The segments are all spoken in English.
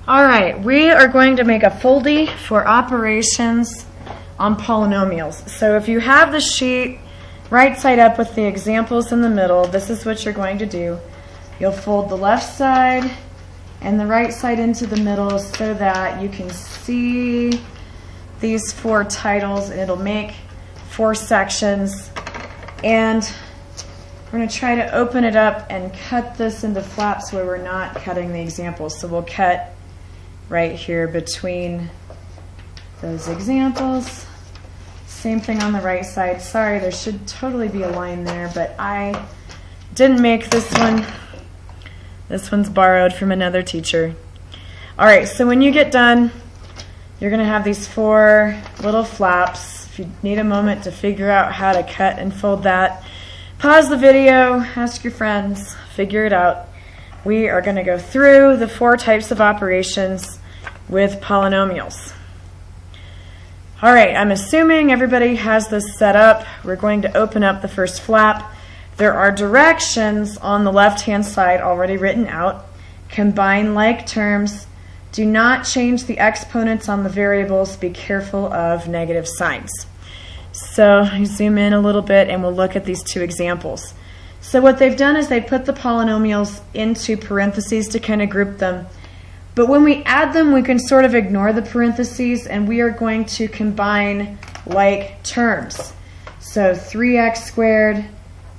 All right, we are going to make a foldy for operations on polynomials. So if you have the sheet right side up with the examples in the middle, this is what you're going to do. You'll fold the left side and the right side into the middle so that you can see these four titles, and it'll make four sections. And we're going to try to open it up and cut this into flaps where we're not cutting the examples. So we'll cut right here between those examples. Same thing on the right side. Sorry, there should totally be a line there, but I didn't make this one. This one's borrowed from another teacher. All right, so when you get done, you're going to have these four little flaps. If you need a moment to figure out how to cut and fold that, pause the video, ask your friends, figure it out. We are going to go through the four types of operations with polynomials. All right, I'm assuming everybody has this set up. We're going to open up the first flap. There are directions on the left-hand side already written out. Combine like terms. Do not change the exponents on the variables. Be careful of negative signs. So I zoom in a little bit and we'll look at these two examples. So what they've done is they put the polynomials into parentheses to kind of group them. But when we add them, we can sort of ignore the parentheses, and we are going to combine like terms. So 3x squared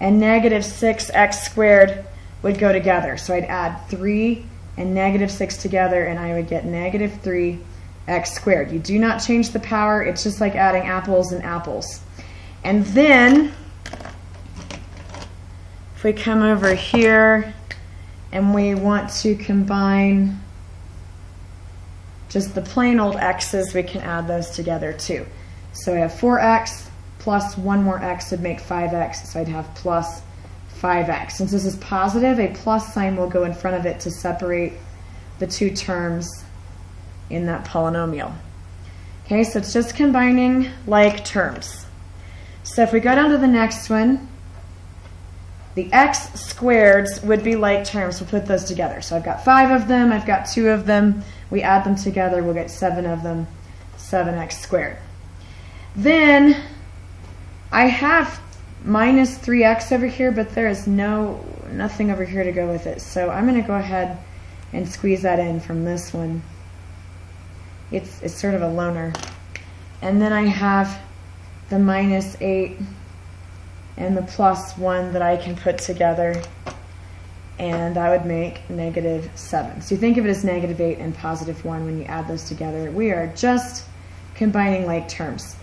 and negative 6x squared would go together. So I'd add 3 and negative 6 together, and I would get negative 3x squared. You do not change the power. It's just like adding apples and apples. And then if we come over here and we want to combine just the plain old x's, we can add those together too. So I have 4x plus one more x would make 5x, so I'd have plus 5x. Since this is positive, a plus sign will go in front of it to separate the two terms in that polynomial. Okay, so it's just combining like terms. So if we go down to the next one, the x squareds would be like terms. We'll put those together. So I've got 5 of them, I've got 2 of them. We add them together, we'll get 7 of them, 7x squared. Then I have minus 3x over here, but there is nothing over here to go with it. So I'm going to go ahead and squeeze that in from this one. It's sort of a loner. And then I have the minus 8 and the plus 1 that I can put together, and that would make negative 7. So you think of it as negative 8 and positive 1 when you add those together. We are just combining like terms.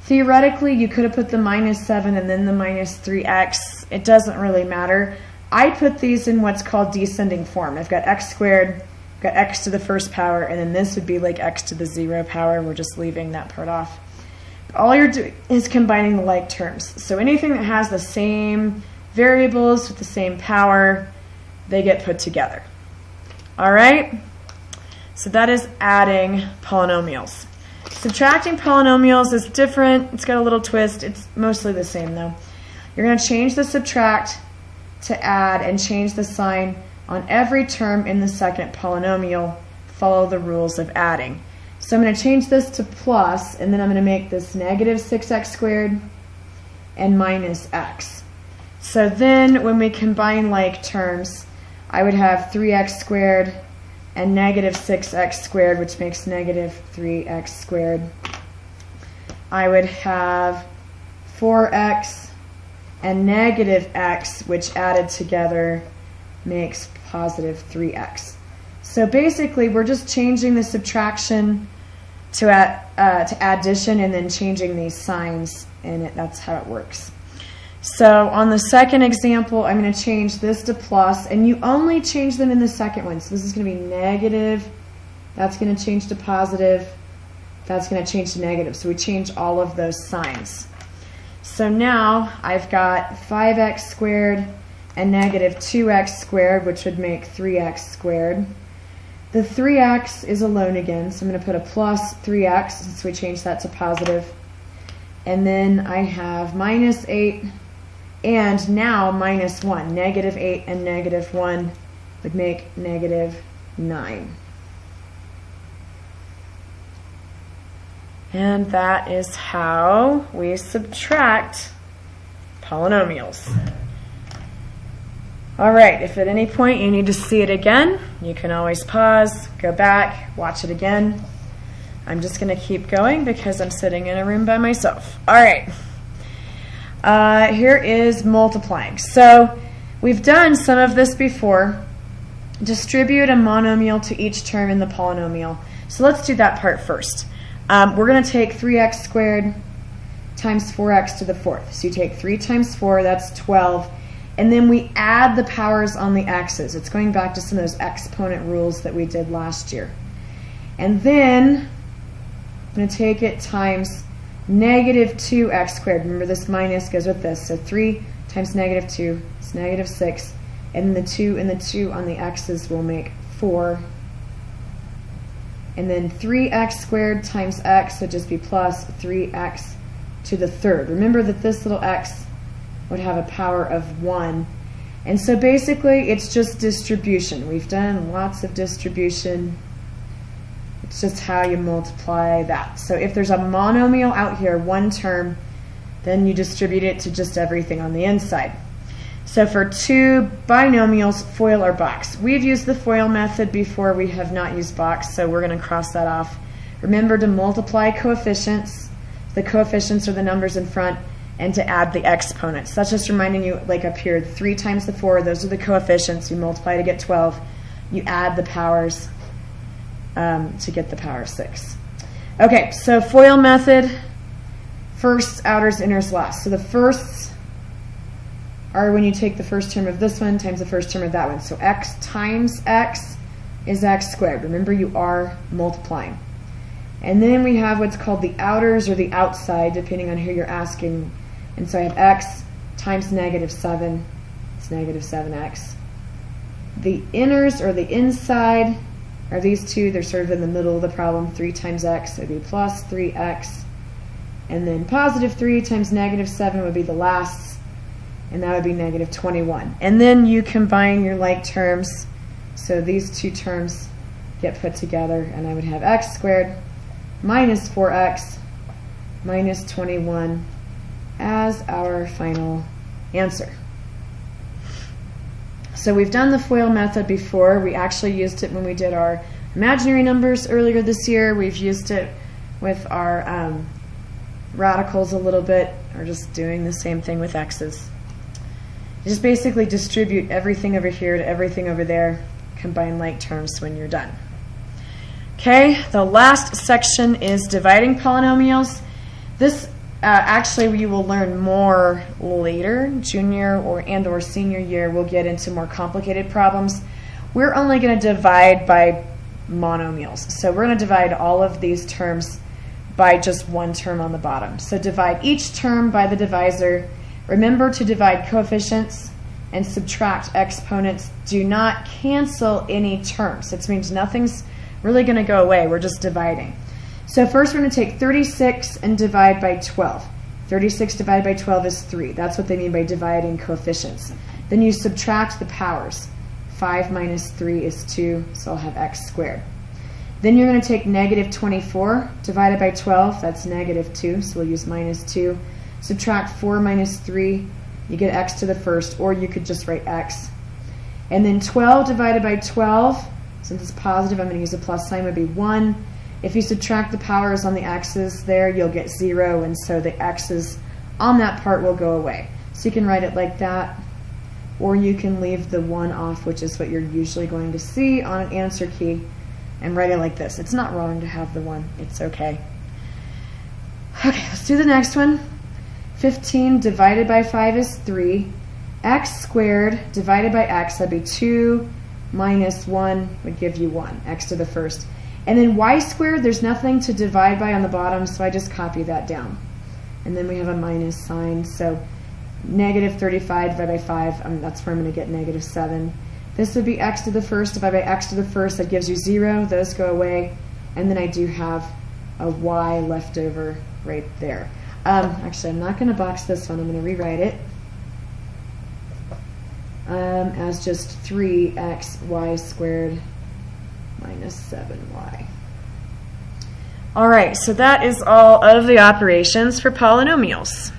Theoretically, you could have put the minus 7 and then the minus 3x. It doesn't really matter. I put these in what's called descending form. I've got x squared, I've got x to the first power, and then this would be like x to the 0 power. We're just leaving that part off. All you're doing is combining the like terms. So anything that has the same variables with the same power, they get put together. All right? So that is adding polynomials. Subtracting polynomials is different. It's got a little twist. It's mostly the same though. You're going to change the subtract to add and change the sign on every term in the second polynomial. Follow the rules of adding. So I'm going to change this to plus, and then I'm going to make this negative 6x squared and minus x. So then when we combine like terms, I would have 3x squared and negative 6x squared, which makes negative 3x squared. I would have 4x and negative x, which added together makes positive 3x. So basically, we're just changing the subtraction to addition and then changing these signs in it. That's how it works. So on the second example, I'm going to change this to plus, and you only change them in the second one. So this is going to be negative, that's going to change to positive, that's going to change to negative. So we change all of those signs. So now I've got 5x squared and negative 2x squared, which would make 3x squared. The 3x is alone again, so I'm going to put a plus 3x since we changed that to positive. And then I have minus 8 and now minus 1. Negative 8 and negative 1 would make negative 9. And that is how we subtract polynomials. All right, if at any point you need to see it again, you can always pause, go back, watch it again. I'm just going to keep going because I'm sitting in a room by myself. All right, here is multiplying. So we've done some of this before. Distribute a monomial to each term in the polynomial. So let's do that part first. We're going to take 3x squared times 4x to the fourth. So you take 3 times 4, that's 12. And then we add the powers on the x's. It's going back to some of those exponent rules that we did last year. And then I'm going to take it times negative 2x squared. Remember, this minus goes with this. So 3 times negative 2 is negative 6. And the 2 and the 2 on the x's will make 4. And then 3x squared times x would just be plus 3x to the third. Remember that this little x would have a power of 1. And so basically it's just distribution. We've done lots of distribution. It's just how you multiply that. So if there's a monomial out here, one term, then you distribute it to just everything on the inside. So for 2 binomials, FOIL or box. We've used the FOIL method before. We have not used box, so we're going to cross that off. Remember to multiply coefficients. The coefficients are the numbers in front, and to add the exponents. That's just reminding you, like up here, 3 times the 4, those are the coefficients. You multiply to get 12. You add the powers to get the power of 6. Okay, so FOIL method, first, outers, inners, last. So the firsts are when you take the first term of this one times the first term of that one. So x times x is x squared. Remember, you are multiplying. And then we have what's called the outers or the outside, depending on who you're asking. And so I have x times negative 7. It's negative 7x. The inners or the inside are these two. They're sort of in the middle of the problem. 3 times x would be plus 3x. And then positive 3 times negative 7 would be the lasts. And that would be negative 21. And then you combine your like terms. So these two terms get put together. And I would have x squared minus 4x minus 21 as our final answer. So we've done the FOIL method before. We actually used it when we did our imaginary numbers earlier this year. We've used it with our radicals a little bit, or just doing the same thing with x's. You just basically distribute everything over here to everything over there, combine like terms when you're done. Okay, the last section is dividing polynomials. This actually you will learn more later, junior or senior year. We'll get into more complicated problems. We're only going to divide by monomials. So we're going to divide all of these terms by just one term on the bottom. So divide each term by the divisor. Remember to divide coefficients and subtract exponents. Do not cancel any terms. It means nothing's really going to go away. We're just dividing. So first we're going to take 36 and divide by 12. 36 divided by 12 is 3. That's what they mean by dividing coefficients. Then you subtract the powers. 5 minus 3 is 2, so I'll have x squared. Then you're going to take negative 24 divided by 12. That's negative 2, so we'll use minus 2. Subtract 4 minus 3. You get x to the first, or you could just write x. And then 12 divided by 12, since it's positive, I'm going to use a plus sign, would be 1. If you subtract the powers on the x's there, you'll get 0, and so the x's on that part will go away. So you can write it like that, or you can leave the 1 off, which is what you're usually going to see on an answer key, and write it like this. It's not wrong to have the 1. It's okay. Okay, let's do the next one. 15 divided by 5 is 3. X squared divided by x, that'd be 2 minus 1 would give you 1, x to the first. And then y squared, there's nothing to divide by on the bottom, so I just copy that down. And then we have a minus sign, so negative 35 divided by 5, that's where I'm going to get negative 7. This would be x to the first divided by x to the first, that gives you 0, those go away, and then I do have a y left over right there. Actually, I'm not going to box this one, I'm going to rewrite it as just 3xy squared minus 7y. All right, so that is all of the operations for polynomials.